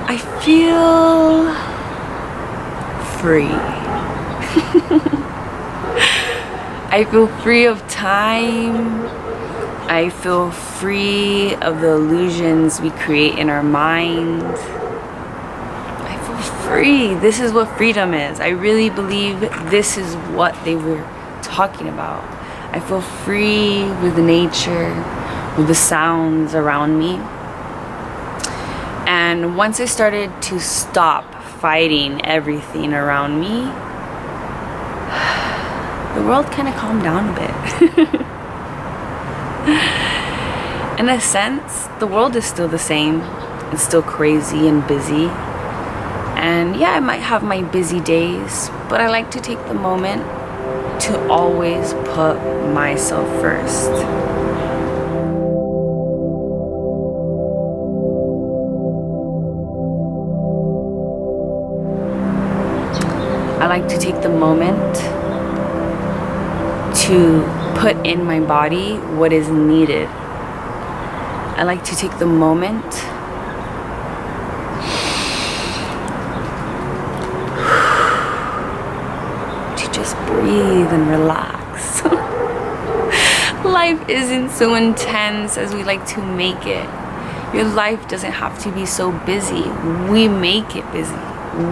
I feel free. I feel free of time. I feel free of the illusions we create in our mind. I feel free. This is what freedom is. I really believe this is what they were talking about. I feel free with nature, with the sounds around me. And once I started to stop fighting everything around me, the world kind of calmed down a bit. In a sense, the world is still the same. It's still crazy and busy. And yeah, I might have my busy days, but I like to take the moment to always put myself first. I like to take the moment to put in my body what is needed. I like to take the moment to just breathe and relax. Life isn't so intense as we like to make it. Your life doesn't have to be so busy. We make it busy.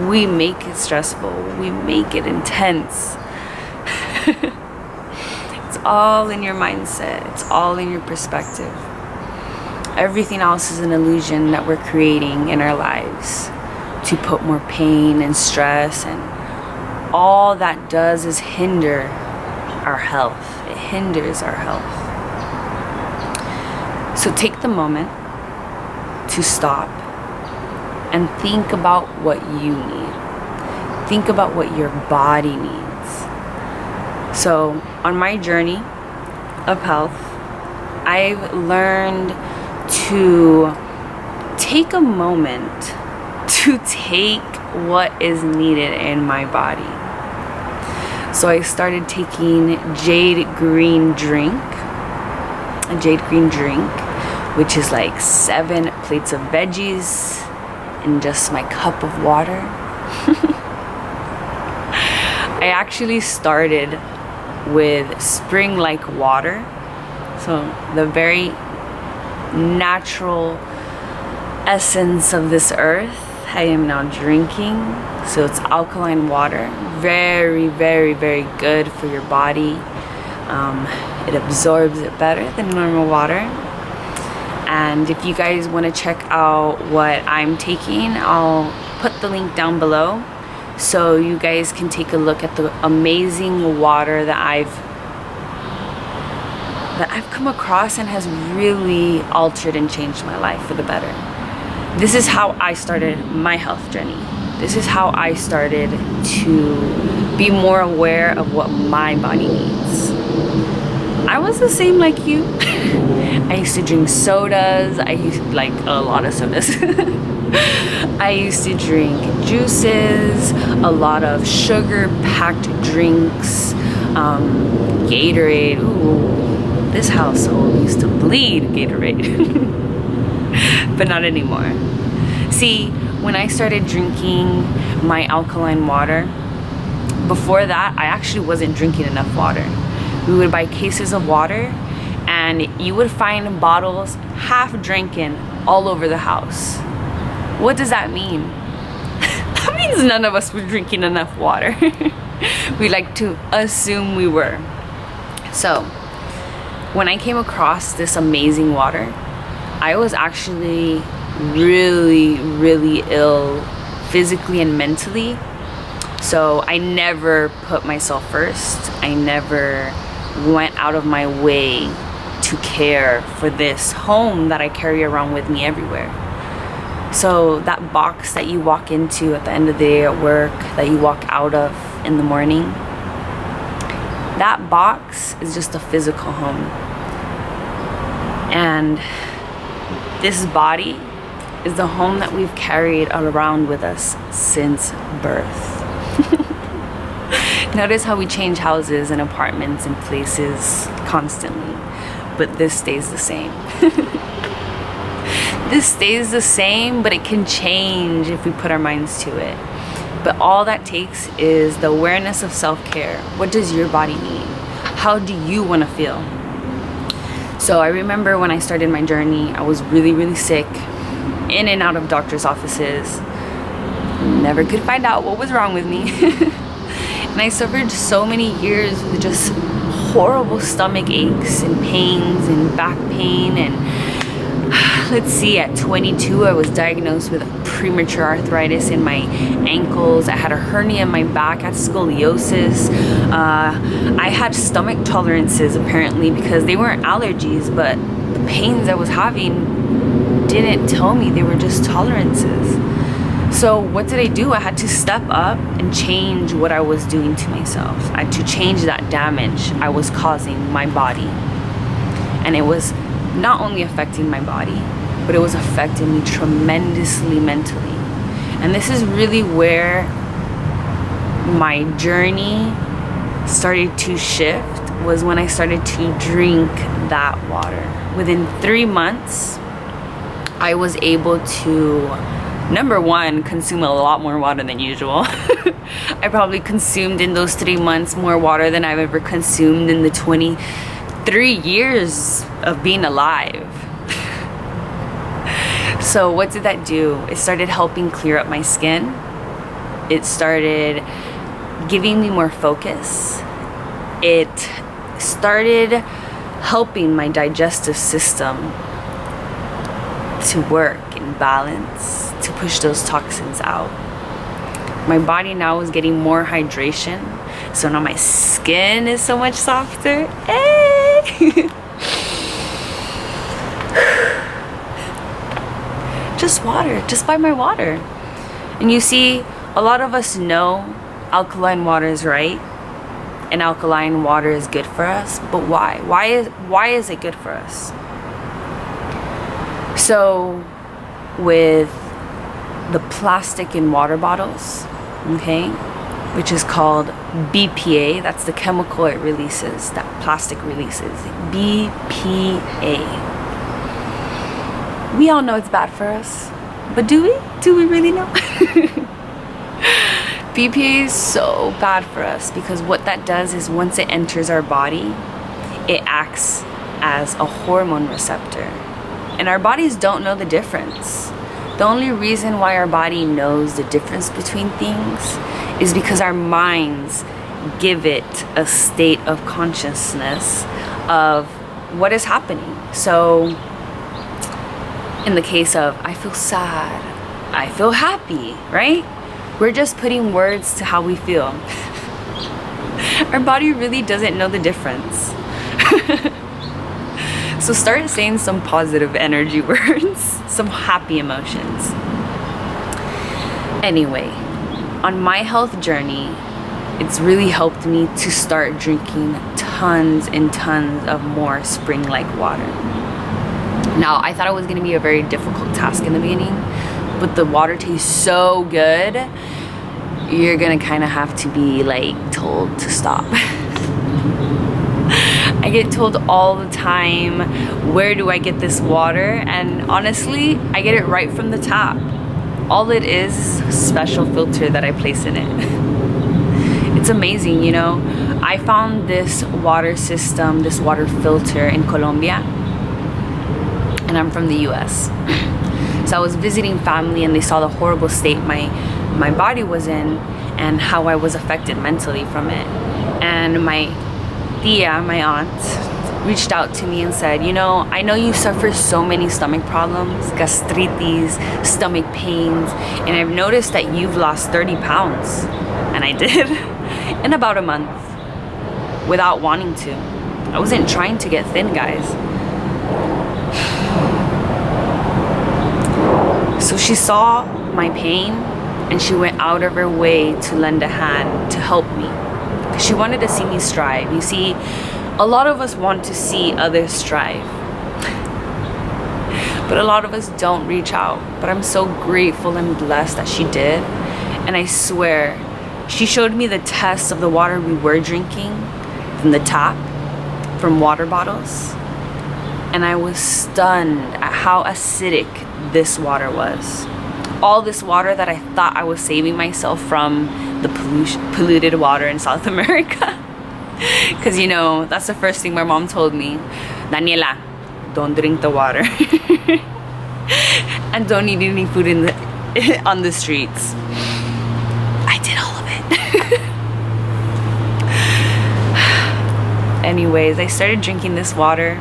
We make it stressful. We make it intense. It's all in your mindset. It's all in your perspective. Everything else is an illusion that we're creating in our lives to put more pain and stress, and all that does is hinder our health. It hinders our health. So take the moment to stop and think about what you need. Think about what your body needs. So on my journey of health, I've learned to take a moment to take what is needed in my body. So I started taking jade green drink, which is like 7 plates of veggies in just my cup of water. I actually started with spring-like water, so the very natural essence of this earth I am now drinking. So it's alkaline water, very, very, very good for your body. It absorbs it better than normal water. And if you guys want to check out what I'm taking, I'll put the link down below so you guys can take a look at the amazing water that I've come across and has really altered and changed my life for the better. This is how I started my health journey. This is how I started to be more aware of what my body needs. I was the same like you. I used to drink sodas. I used like a lot of sodas. I used to drink juices, a lot of sugar-packed drinks, Gatorade. Ooh, this household used to bleed Gatorade. But not anymore. See, when I started drinking my alkaline water, before that, I actually wasn't drinking enough water. We would buy cases of water, and you would find bottles half drinking all over the house. What does that mean? That means none of us were drinking enough water. We like to assume we were. So, when I came across this amazing water, I was actually really, really ill physically and mentally. So I never put myself first. I never went out of my way to care for this home that I carry around with me everywhere. So that box that you walk into at the end of the day at work, that you walk out of in the morning, that box is just a physical home. And this body is the home that we've carried around with us since birth. Notice how we change houses and apartments and places constantly, but this stays the same. This stays the same, but it can change if we put our minds to it. But all that takes is the awareness of self-care. What does your body need? How do you want to feel? So I remember when I started my journey, I was really, really sick, in and out of doctor's offices. Never could find out what was wrong with me. And I suffered so many years with just horrible stomach aches and pains and back pain. And let's see, at 22 I was diagnosed with premature arthritis in my ankles. I had a hernia in my back. I had scoliosis. I had stomach tolerances apparently, because they weren't allergies, but the pains I was having didn't tell me they were just tolerances. So what did I do? I had to step up and change what I was doing to myself. I had to change that damage I was causing my body. And it was not only affecting my body, but it was affecting me tremendously mentally. And this is really where my journey started to shift, was when I started to drink that water. Within 3 months, I was able to, number one, consume a lot more water than usual. I probably consumed in those 3 months more water than I've ever consumed in the 23 years of being alive. So what did that do? It started helping clear up my skin. It started giving me more focus. It started helping my digestive system to work in balance, to push those toxins out. My body now is getting more hydration, so now my skin is so much softer. Hey! Just water, just by my water. And you see, a lot of us know alkaline water is right, and alkaline water is good for us, but why? Why is it good for us? So with the plastic in water bottles, okay, which is called BPA, that's the chemical it releases, that plastic releases, BPA. We all know it's bad for us, but do we? Do we really know? BPA is so bad for us because what that does is once it enters our body, it acts as a hormone receptor. And our bodies don't know the difference. The only reason why our body knows the difference between things is because our minds give it a state of consciousness of what is happening. So in the case of, I feel sad, I feel happy, right? We're just putting words to how we feel. Our body really doesn't know the difference. So start saying some positive energy words, some happy emotions. Anyway, on my health journey, it's really helped me to start drinking tons and tons of more spring-like water. Now, I thought it was gonna be a very difficult task in the beginning, but the water tastes so good, you're gonna kind of have to be like told to stop. I get told all the time, where do I get this water? And honestly, I get it right from the tap. All it is a special filter that I place in it. It's amazing, you know. I found this water system, this water filter in Colombia, and I'm from the US. So I was visiting family and they saw the horrible state my body was in and how I was affected mentally from it. And my tia, my aunt, reached out to me and said, you know, I know you suffer so many stomach problems, gastritis, stomach pains, and I've noticed that you've lost 30 pounds. And I did in about a month without wanting to. I wasn't trying to get thin, guys. So she saw my pain and she went out of her way to lend a hand to help me. She wanted to see me strive. You see, a lot of us want to see others strive, but a lot of us don't reach out. But I'm so grateful and blessed that she did. And I swear, she showed me the tests of the water we were drinking from the tap, from water bottles. and I was stunned at how acidic this water was. All this water that I thought I was saving myself from the polluted water in South America. Because, you know, that's the first thing my mom told me. Daniela, don't drink the water. And don't eat any food in on the streets. I did all of it. Anyways, I started drinking this water,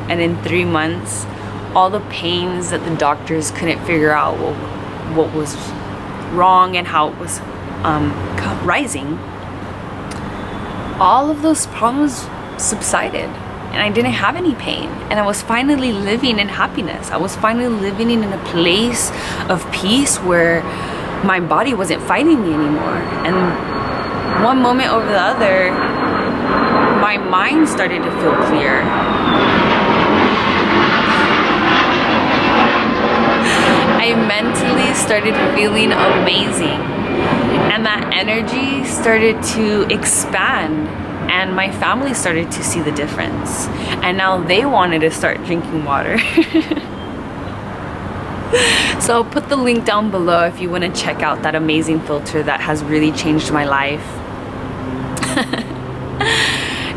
and in 3 months, all the pains that the doctors couldn't figure out what was wrong and how it was rising, all of those problems subsided, and I didn't have any pain, and I was finally living in happiness. I was finally living in a place of peace where my body wasn't fighting me anymore. And one moment over the other, my mind started to feel clear. I mentally started feeling amazing, and that energy started to expand, and my family started to see the difference, and now they wanted to start drinking water. So I'll put the link down below if you want to check out that amazing filter that has really changed my life.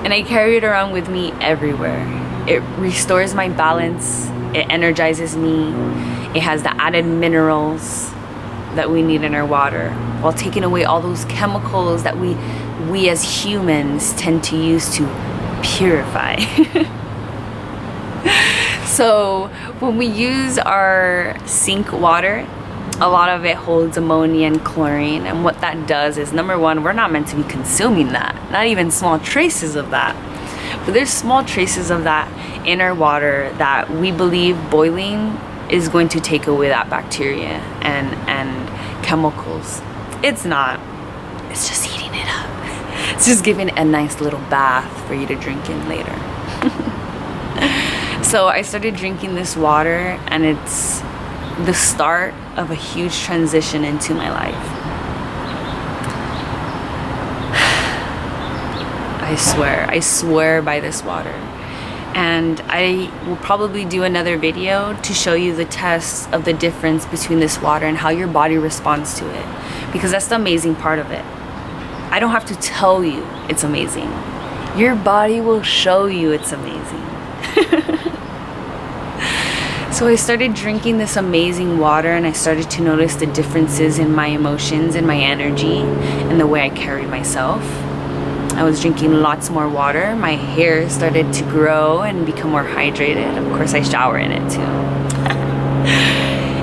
And I carry it around with me everywhere. It restores my balance, it energizes me, it has the added minerals that we need in our water, while taking away all those chemicals that we as humans tend to use to purify. So when we use our sink water, a lot of it holds ammonia and chlorine, and what that does is, number one, we're not meant to be consuming that, not even small traces of that. But there's small traces of that in our water that we believe boiling is going to take away that bacteria and chemicals. It's not. It's just heating it up. It's just giving a nice little bath for you to drink in later. So I started drinking this water, and it's the start of a huge transition into my life. I swear by this water. And I will probably do another video to show you the tests of the difference between this water and how your body responds to it, because that's the amazing part of it. I don't have to tell you it's amazing. Your body will show you it's amazing. So I started drinking this amazing water, and I started to notice the differences in my emotions and my energy and the way I carried myself. I was drinking lots more water. My hair started to grow and become more hydrated. Of course, I shower in it too.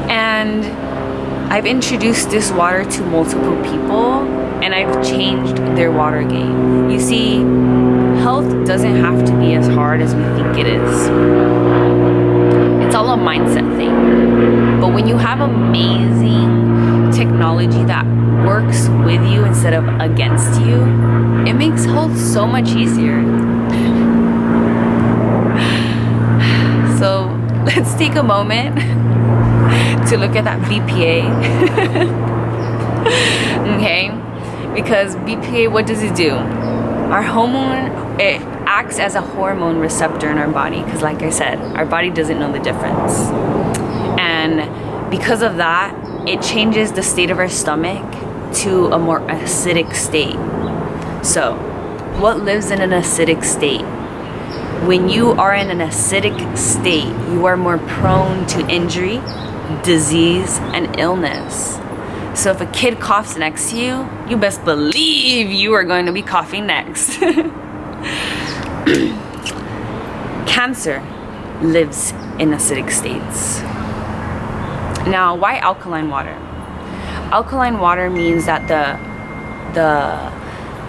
And I've introduced this water to multiple people, and I've changed their water game. You see, health doesn't have to be as hard as we think it is. It's all a mindset thing. But when you have amazing technology that works with you instead of against you, it makes health so much easier. So let's take a moment to look at that BPA. Okay? Because BPA, what does it do? Our hormone, it acts as a hormone receptor in our body, because like I said, our body doesn't know the difference. And because of that, it changes the state of our stomach to a more acidic state. So, what lives in an acidic state? When you are in an acidic state, you are more prone to injury, disease, and illness. So if a kid coughs next to you, you best believe you are going to be coughing next. Cancer lives in acidic states. Now, why alkaline water? Alkaline water means that the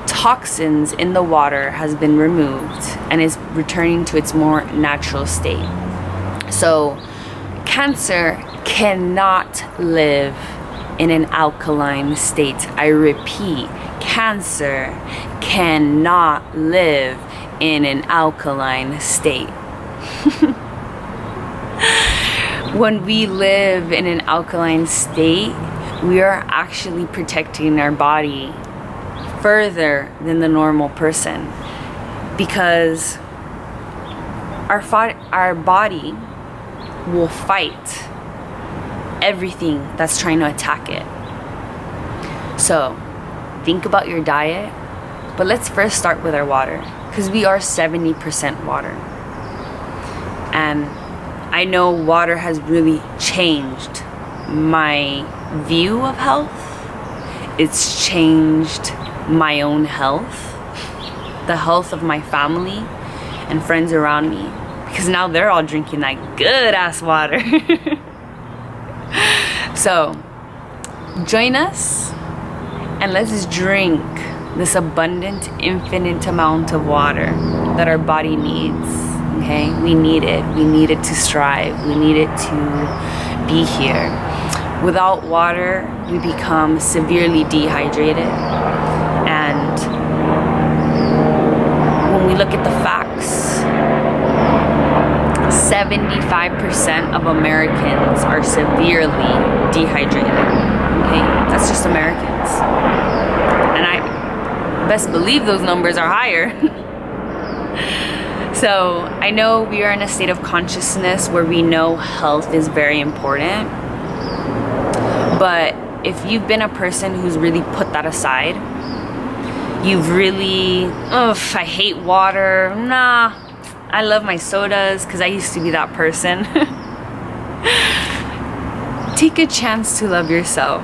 toxins in the water has been removed and is returning to its more natural state. So cancer cannot live in an alkaline state. I repeat, cancer cannot live in an alkaline state. When we live in an alkaline state, we are actually protecting our body further than the normal person, because our body will fight everything that's trying to attack it. So think about your diet, but let's first start with our water, because we are 70% water. And I know water has really changed my view of health. It's changed my own health, the health of my family and friends around me, because now they're all drinking that good ass water. So join us and let's drink this abundant, infinite amount of water that our body needs. Okay, we need it. We need it to strive. We need it to be here. Without water, we become severely dehydrated. And when we look at the facts, 75% of Americans are severely dehydrated. Okay, that's just Americans. And I best believe those numbers are higher. So I know we are in a state of consciousness where we know health is very important. But if you've been a person who's really put that aside, you've really, I hate water, nah, I love my sodas, because I used to be that person. Take a chance to love yourself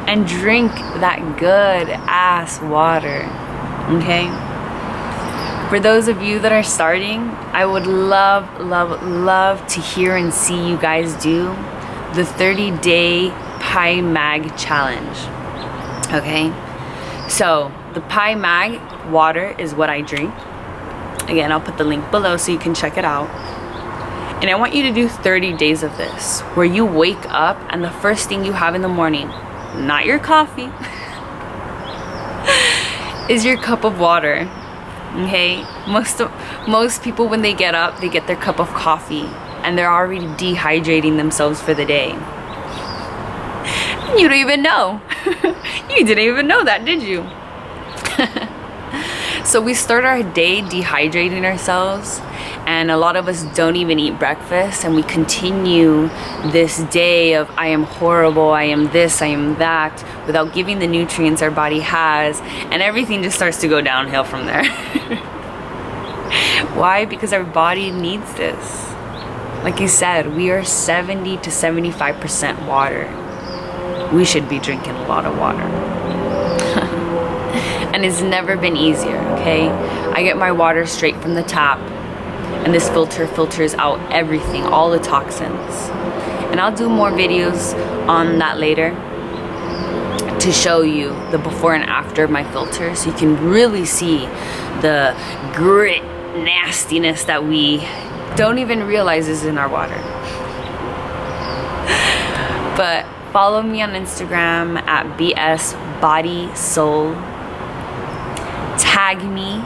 and drink that good ass water, okay? For those of you that are starting, I would love, love, love to hear and see you guys do the 30-day Pi Mag challenge. Okay, so the Pi Mag water is what I drink. Again, I'll put the link below so you can check it out. And I want you to do 30 days of this, where you wake up and the first thing you have in the morning, not your coffee, is your cup of water. Okay, most people when they get up, they get their cup of coffee and they're already dehydrating themselves for the day. You don't even know. You didn't even know that, did you? So we start our day dehydrating ourselves, and a lot of us don't even eat breakfast, and we continue this day of I am horrible, I am this, I am that, without giving the nutrients our body has, and everything just starts to go downhill from there. Why? Because our body needs this. Like you said, we are 70 to 75% water. We should be drinking a lot of water. And it's never been easier, okay? I get my water straight from the tap, and this filter filters out everything, all the toxins. And I'll do more videos on that later to show you the before and after of my filter, so you can really see the grit nastiness that we don't even realize is in our water. But follow me on Instagram at bsbodysoul. Tag me.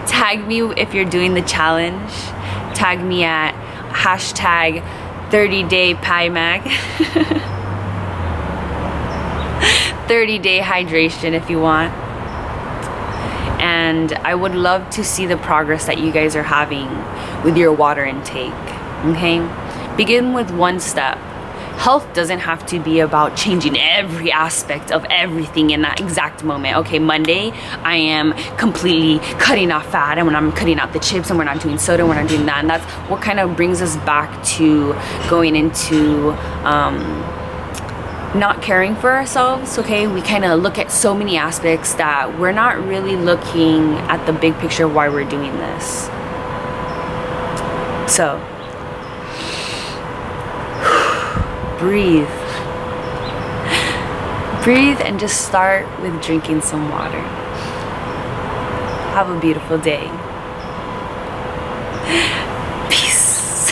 Tag me if you're doing the challenge. Tag me at hashtag 30-day Pi Mag. 30-day hydration if you want. And I would love to see the progress that you guys are having with your water intake. Okay? Begin with one step. Health doesn't have to be about changing every aspect of everything in that exact moment. Okay, Monday, I am completely cutting off fat, and when I'm cutting out the chips, and we're not doing soda, we're not doing that. And that's what kind of brings us back to going into not caring for ourselves, okay? We kind of look at so many aspects that we're not really looking at the big picture of why we're doing this. So, breathe. Breathe and just start with drinking some water. Have a beautiful day. Peace.